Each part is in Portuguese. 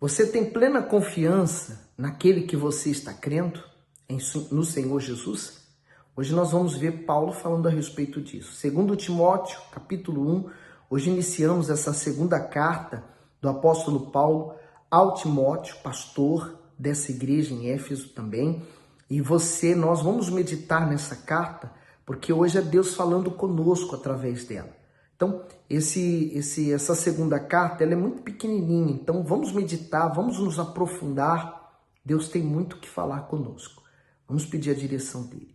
Você tem plena confiança naquele que você está crendo, no Senhor Jesus? Hoje nós vamos ver Paulo falando a respeito disso. Segundo Timóteo, capítulo 1, hoje iniciamos essa segunda carta do apóstolo Paulo ao Timóteo, pastor dessa igreja em Éfeso também. E nós vamos meditar nessa carta, porque hoje é Deus falando conosco através dela. Então, essa segunda carta, ela é muito pequenininha, então vamos meditar, vamos nos aprofundar. Deus tem muito o que falar conosco. Vamos pedir a direção dele.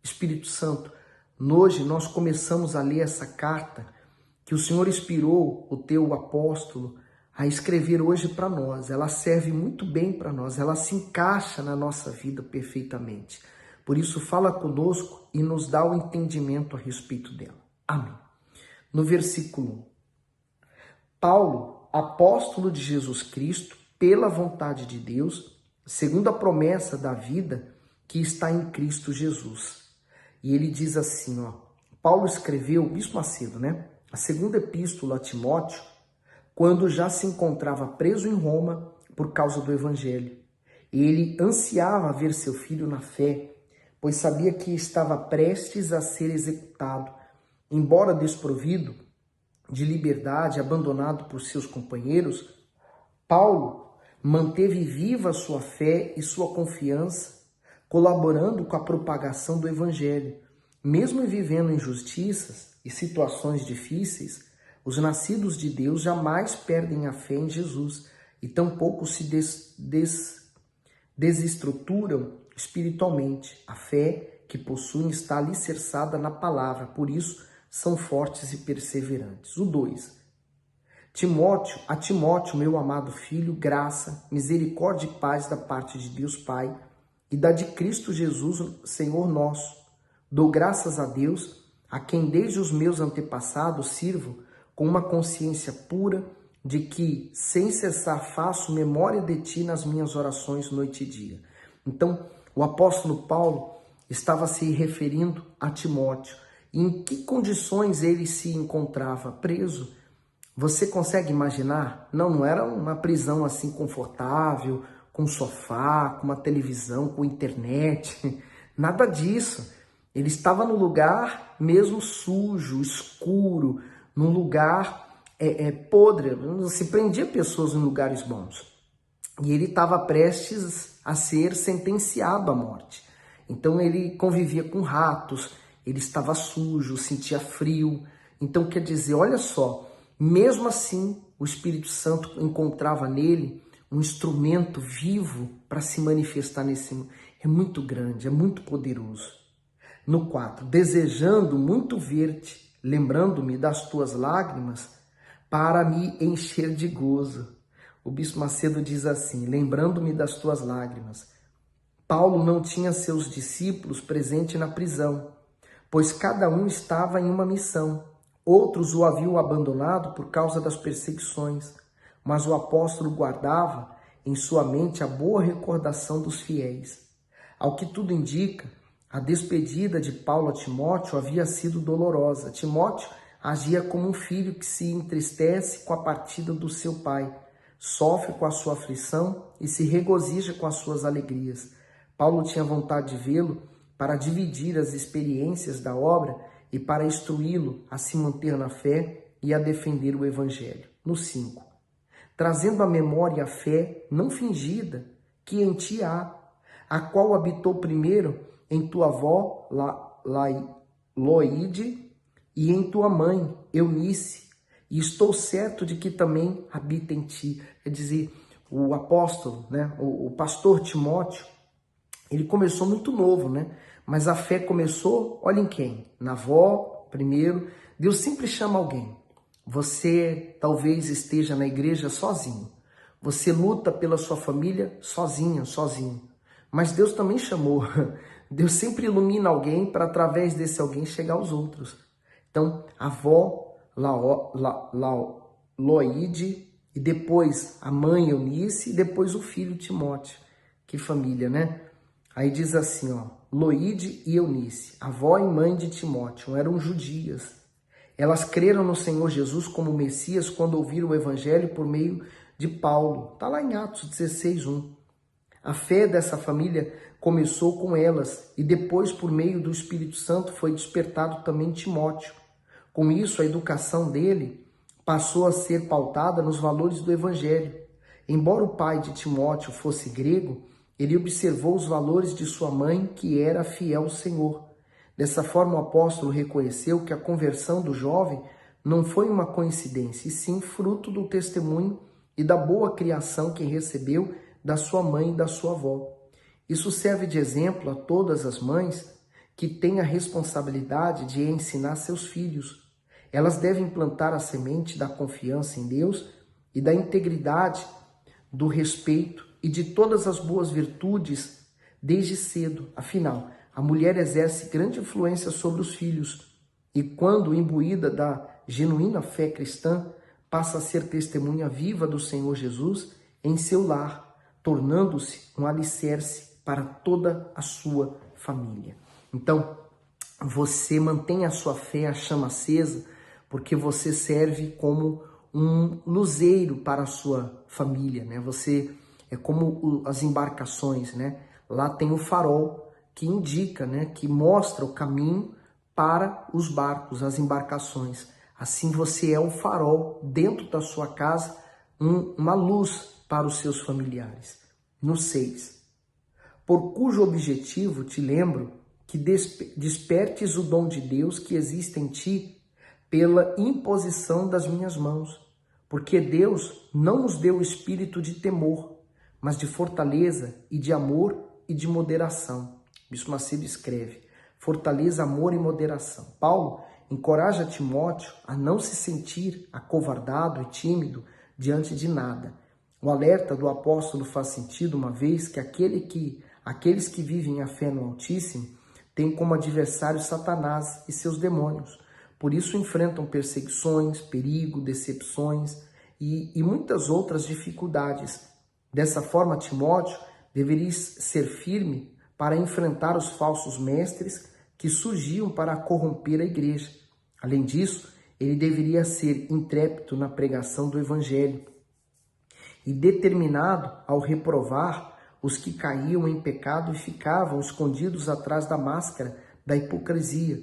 Espírito Santo, hoje nós começamos a ler essa carta que o Senhor inspirou o teu apóstolo a escrever hoje para nós. Ela serve muito bem para nós, ela se encaixa na nossa vida perfeitamente. Por isso, fala conosco e nos dá o entendimento a respeito dela. Amém. No versículo 1, Paulo, apóstolo de Jesus Cristo, pela vontade de Deus, segundo a promessa da vida que está em Cristo Jesus. E ele diz assim, Paulo escreveu, Bispo Macedo, a segunda epístola a Timóteo, quando já se encontrava preso em Roma por causa do Evangelho. Ele ansiava ver seu filho na fé, pois sabia que estava prestes a ser executado. Embora desprovido de liberdade, abandonado por seus companheiros, Paulo manteve viva sua fé e sua confiança, colaborando com a propagação do Evangelho. Mesmo vivendo injustiças e situações difíceis, os nascidos de Deus jamais perdem a fé em Jesus e tampouco se desestruturam espiritualmente. A fé que possuem está alicerçada na palavra, por isso são fortes e perseverantes. O 2. A Timóteo, meu amado filho, graça, misericórdia e paz da parte de Deus Pai e da de Cristo Jesus, Senhor nosso. Dou graças a Deus, a quem desde os meus antepassados sirvo com uma consciência pura de que, sem cessar, faço memória de ti nas minhas orações noite e dia. Então, o apóstolo Paulo estava se referindo a Timóteo. Em que condições ele se encontrava preso? Você consegue imaginar? Não era uma prisão assim confortável, com sofá, com uma televisão, com internet, nada disso. Ele estava num lugar mesmo sujo, escuro, num lugar podre, não se prendia pessoas em lugares bons. E ele estava prestes a ser sentenciado à morte. Então ele convivia com ratos, ele estava sujo, sentia frio. Então quer dizer, olha só, mesmo assim o Espírito Santo encontrava nele um instrumento vivo para se manifestar nesse mundo. É muito grande, é muito poderoso. No 4, desejando muito ver-te, lembrando-me das tuas lágrimas, para me encher de gozo. O Bispo Macedo diz assim, lembrando-me das tuas lágrimas. Paulo não tinha seus discípulos presentes na prisão, pois cada um estava em uma missão. Outros o haviam abandonado por causa das perseguições, mas o apóstolo guardava em sua mente a boa recordação dos fiéis. Ao que tudo indica, a despedida de Paulo a Timóteo havia sido dolorosa. Timóteo agia como um filho que se entristece com a partida do seu pai, sofre com a sua aflição e se regozija com as suas alegrias. Paulo tinha vontade de vê-lo para dividir as experiências da obra e para instruí-lo a se manter na fé e a defender o Evangelho. No 5. Trazendo à memória a fé não fingida que em ti há, a qual habitou primeiro em tua avó Loide e em tua mãe Eunice, e estou certo de que também habita em ti. Quer dizer, o apóstolo, o pastor Timóteo, ele começou muito novo, mas a fé começou, olha em quem? Na avó, primeiro. Deus sempre chama alguém. Você talvez esteja na igreja sozinho. Você luta pela sua família sozinho. Mas Deus também chamou. Deus sempre ilumina alguém para, através desse alguém, chegar aos outros. Então, a avó Loide, e depois a mãe Eunice, e depois o filho Timóteo. Que família, Aí diz assim, Loide e Eunice, avó e mãe de Timóteo, eram judias. Elas creram no Senhor Jesus como Messias quando ouviram o Evangelho por meio de Paulo. Está lá em Atos 16:1. A fé dessa família começou com elas e depois, por meio do Espírito Santo, foi despertado também Timóteo. Com isso, a educação dele passou a ser pautada nos valores do Evangelho. Embora o pai de Timóteo fosse grego, ele observou os valores de sua mãe, que era fiel ao Senhor. Dessa forma, o apóstolo reconheceu que a conversão do jovem não foi uma coincidência, e sim fruto do testemunho e da boa criação que recebeu da sua mãe e da sua avó. Isso serve de exemplo a todas as mães que têm a responsabilidade de ensinar seus filhos. Elas devem plantar a semente da confiança em Deus e da integridade, do respeito e de todas as boas virtudes desde cedo. Afinal, a mulher exerce grande influência sobre os filhos e, quando imbuída da genuína fé cristã, passa a ser testemunha viva do Senhor Jesus em seu lar, tornando-se um alicerce para toda a sua família. Então, você mantém a sua fé, a chama acesa, porque você serve como um luzeiro para a sua família, né? Você é como as embarcações, né? Lá tem o farol que indica, né? Que mostra o caminho para os barcos, as embarcações. Assim você é o farol dentro da sua casa, uma luz para os seus familiares. No 6. Por cujo objetivo te lembro que despertes o dom de Deus que existe em ti pela imposição das minhas mãos. Porque Deus não nos deu o espírito de temor, mas de fortaleza e de amor e de moderação. Bispo Macedo escreve: fortaleza, amor e moderação. Paulo encoraja Timóteo a não se sentir acovardado e tímido diante de nada. O alerta do apóstolo faz sentido, uma vez que aqueles que vivem a fé no Altíssimo têm como adversário Satanás e seus demônios. Por isso enfrentam perseguições, perigo, decepções e muitas outras dificuldades. Dessa forma, Timóteo deveria ser firme para enfrentar os falsos mestres que surgiam para corromper a igreja. Além disso, ele deveria ser intrépido na pregação do Evangelho e determinado ao reprovar os que caíam em pecado e ficavam escondidos atrás da máscara da hipocrisia.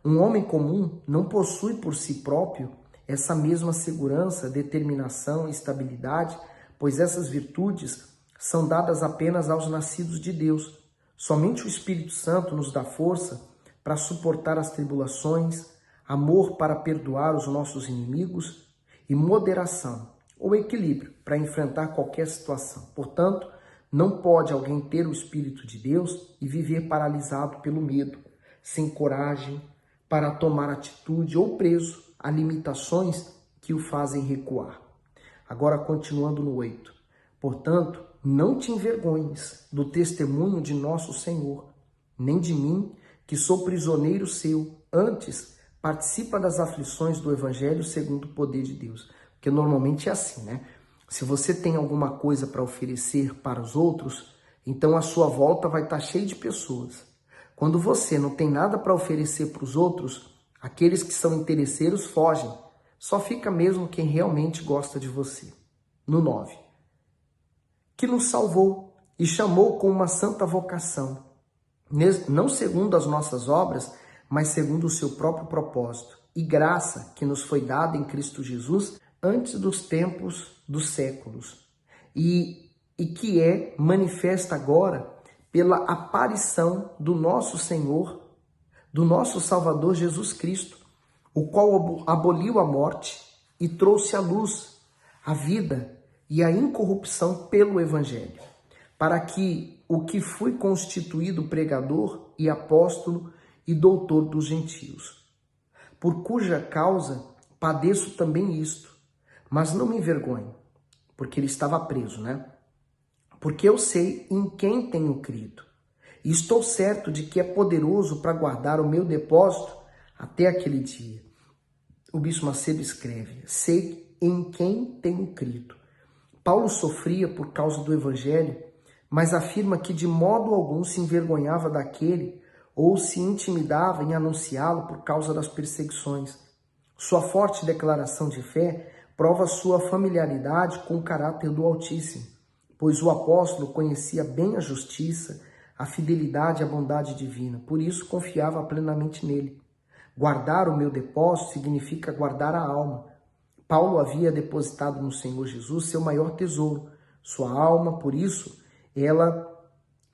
Um homem comum não possui por si próprio essa mesma segurança, determinação e estabilidade, pois essas virtudes são dadas apenas aos nascidos de Deus. Somente o Espírito Santo nos dá força para suportar as tribulações, amor para perdoar os nossos inimigos e moderação ou equilíbrio para enfrentar qualquer situação. Portanto, não pode alguém ter o Espírito de Deus e viver paralisado pelo medo, sem coragem para tomar atitude ou preso a limitações que o fazem recuar. Agora, continuando no 8. Portanto, não te envergonhes do testemunho de nosso Senhor, nem de mim, que sou prisioneiro seu. Antes, participa das aflições do Evangelho segundo o poder de Deus. Porque normalmente é assim, né? Se você tem alguma coisa para oferecer para os outros, então a sua volta vai estar cheia de pessoas. Quando você não tem nada para oferecer para os outros, aqueles que são interesseiros fogem. Só fica mesmo quem realmente gosta de você. No 9. Que nos salvou e chamou com uma santa vocação, não segundo as nossas obras, mas segundo o seu próprio propósito, e graça que nos foi dada em Cristo Jesus antes dos tempos dos séculos, e que é manifesta agora pela aparição do nosso Senhor, do nosso Salvador Jesus Cristo, o qual aboliu a morte e trouxe à luz a vida e a incorrupção pelo Evangelho, para que o que fui constituído pregador e apóstolo e doutor dos gentios, por cuja causa padeço também isto, mas não me envergonho, porque ele estava preso, né? Porque eu sei em quem tenho crido, e estou certo de que é poderoso para guardar o meu depósito até aquele dia. O Bispo Macedo escreve: sei em quem tenho crido. Paulo sofria por causa do Evangelho, mas afirma que de modo algum se envergonhava daquele ou se intimidava em anunciá-lo por causa das perseguições. Sua forte declaração de fé prova sua familiaridade com o caráter do Altíssimo, pois o apóstolo conhecia bem a justiça, a fidelidade e a bondade divina, por isso confiava plenamente nele. Guardar o meu depósito significa guardar a alma. Paulo havia depositado no Senhor Jesus seu maior tesouro, sua alma, por isso ela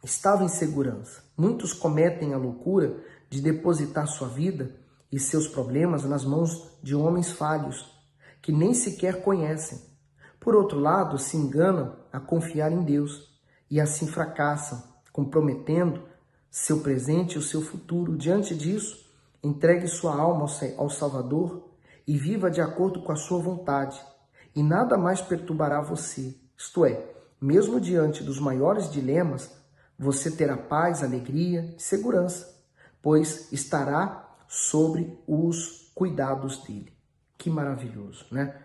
estava em segurança. Muitos cometem a loucura de depositar sua vida e seus problemas nas mãos de homens falhos, que nem sequer conhecem. Por outro lado, se enganam a confiar em Deus e assim fracassam, comprometendo seu presente e o seu futuro. Diante disso, entregue sua alma ao Salvador e viva de acordo com a sua vontade, e nada mais perturbará você. Isto é, mesmo diante dos maiores dilemas, você terá paz, alegria e segurança, pois estará sobre os cuidados dele. Que maravilhoso, né?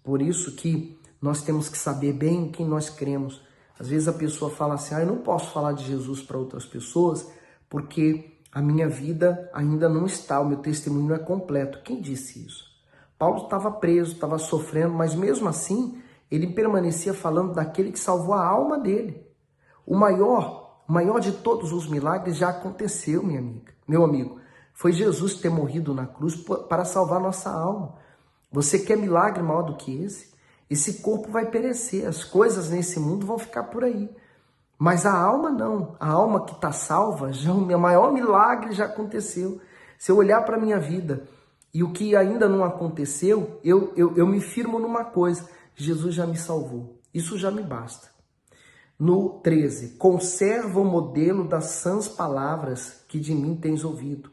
Por isso que nós temos que saber bem em quem nós cremos. Às vezes a pessoa fala assim, eu não posso falar de Jesus para outras pessoas porque a minha vida ainda não está, o meu testemunho não é completo. Quem disse isso? Paulo estava preso, estava sofrendo, mas mesmo assim ele permanecia falando daquele que salvou a alma dele. O maior de todos os milagres já aconteceu, minha amiga, meu amigo. Foi Jesus ter morrido na cruz para salvar nossa alma. Você quer milagre maior do que esse? Esse corpo vai perecer, as coisas nesse mundo vão ficar por aí. Mas a alma não, a alma que está salva, já o meu maior milagre já aconteceu. Se eu olhar para a minha vida e o que ainda não aconteceu, eu me firmo numa coisa, Jesus já me salvou, isso já me basta. No 13, conserva o modelo das sãs palavras que de mim tens ouvido,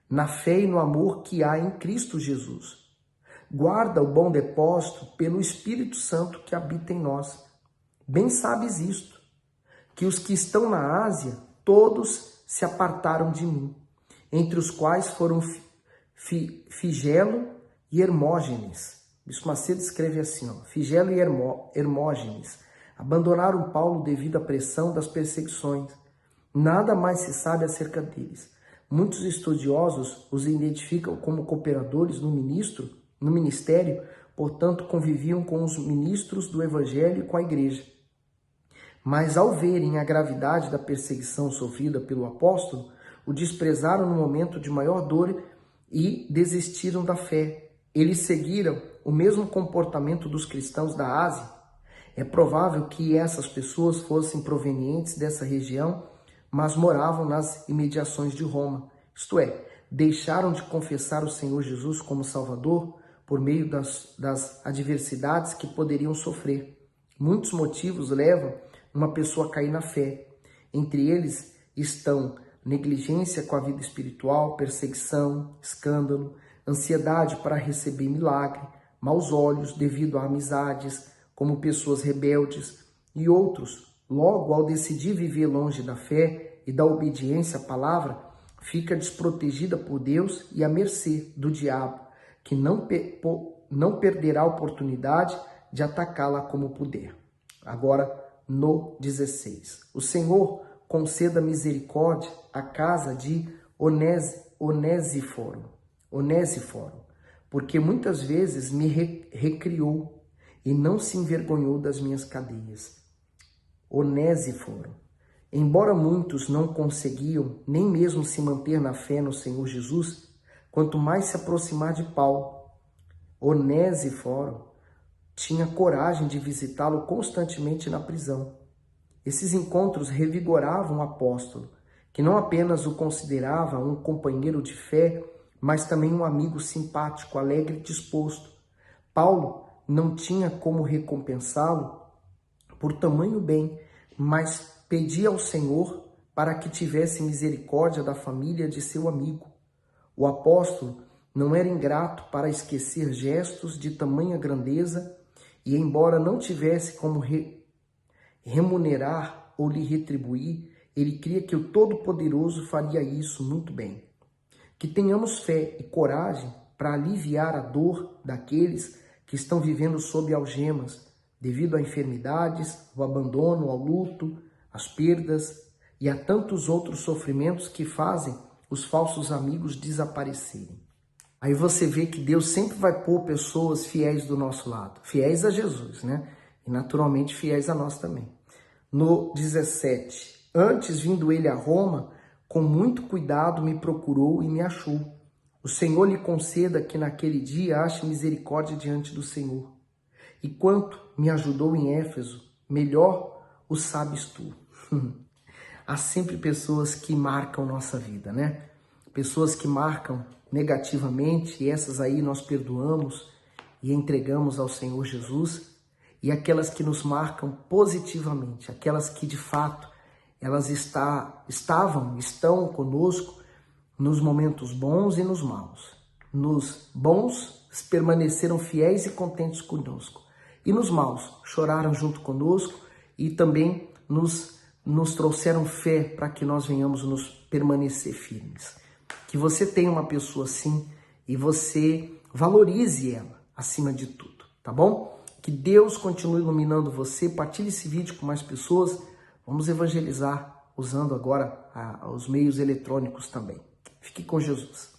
na fé e no amor que há em Cristo Jesus. Guarda o bom depósito pelo Espírito Santo que habita em nós. Bem sabes isto, que os que estão na Ásia, todos se apartaram de mim, entre os quais foram Figelo e Hermógenes. Bispo Macedo escreve assim, Figelo e Hermógenes abandonaram Paulo devido à pressão das perseguições. Nada mais se sabe acerca deles. Muitos estudiosos os identificam como cooperadores no ministério, portanto conviviam com os ministros do Evangelho e com a igreja. Mas ao verem a gravidade da perseguição sofrida pelo apóstolo, o desprezaram no momento de maior dor e desistiram da fé. Eles seguiram o mesmo comportamento dos cristãos da Ásia. É provável que essas pessoas fossem provenientes dessa região, mas moravam nas imediações de Roma. Isto é, deixaram de confessar o Senhor Jesus como Salvador por meio das adversidades que poderiam sofrer. Muitos motivos levam uma pessoa a cair na fé. Entre eles estão negligência com a vida espiritual, perseguição, escândalo, ansiedade para receber milagre, maus olhos devido a amizades, como pessoas rebeldes e outros. Logo, ao decidir viver longe da fé e da obediência à palavra, fica desprotegida por Deus e à mercê do diabo, que não perderá a oportunidade de atacá-la como puder. Agora, no 16. O Senhor conceda misericórdia à casa de Onésiforo, porque muitas vezes me recriou e não se envergonhou das minhas cadeias. Onésiforo. Embora muitos não conseguiam nem mesmo se manter na fé no Senhor Jesus, quanto mais se aproximar de Paulo, Onésiforo tinha coragem de visitá-lo constantemente na prisão. Esses encontros revigoravam o apóstolo, que não apenas o considerava um companheiro de fé, mas também um amigo simpático, alegre e disposto. Paulo não tinha como recompensá-lo por tamanho bem, mas pedia ao Senhor para que tivesse misericórdia da família de seu amigo. O apóstolo não era ingrato para esquecer gestos de tamanha grandeza e, embora não tivesse como remunerar ou lhe retribuir, ele cria que o Todo-Poderoso faria isso muito bem. Que tenhamos fé e coragem para aliviar a dor daqueles que estão vivendo sob algemas, devido a enfermidades, ao abandono, ao luto, às perdas e a tantos outros sofrimentos que fazem os falsos amigos desaparecerem. Aí você vê que Deus sempre vai pôr pessoas fiéis do nosso lado, fiéis a Jesus, né? E naturalmente fiéis a nós também. No 17, antes vindo ele a Roma, com muito cuidado me procurou e me achou. O Senhor lhe conceda que naquele dia ache misericórdia diante do Senhor. E quanto me ajudou em Éfeso, melhor o sabes tu. Há sempre pessoas que marcam nossa vida, né? Pessoas que marcam negativamente, e essas aí nós perdoamos e entregamos ao Senhor Jesus, e aquelas que nos marcam positivamente, aquelas que de fato elas estão conosco nos momentos bons e nos maus. Nos bons permaneceram fiéis e contentes conosco, e nos maus choraram junto conosco e também nos trouxeram fé para que nós venhamos nos permanecer firmes. Que você tenha uma pessoa assim e você valorize ela acima de tudo, tá bom? Que Deus continue iluminando você. Partilhe esse vídeo com mais pessoas. Vamos evangelizar usando agora os meios eletrônicos também. Fique com Jesus.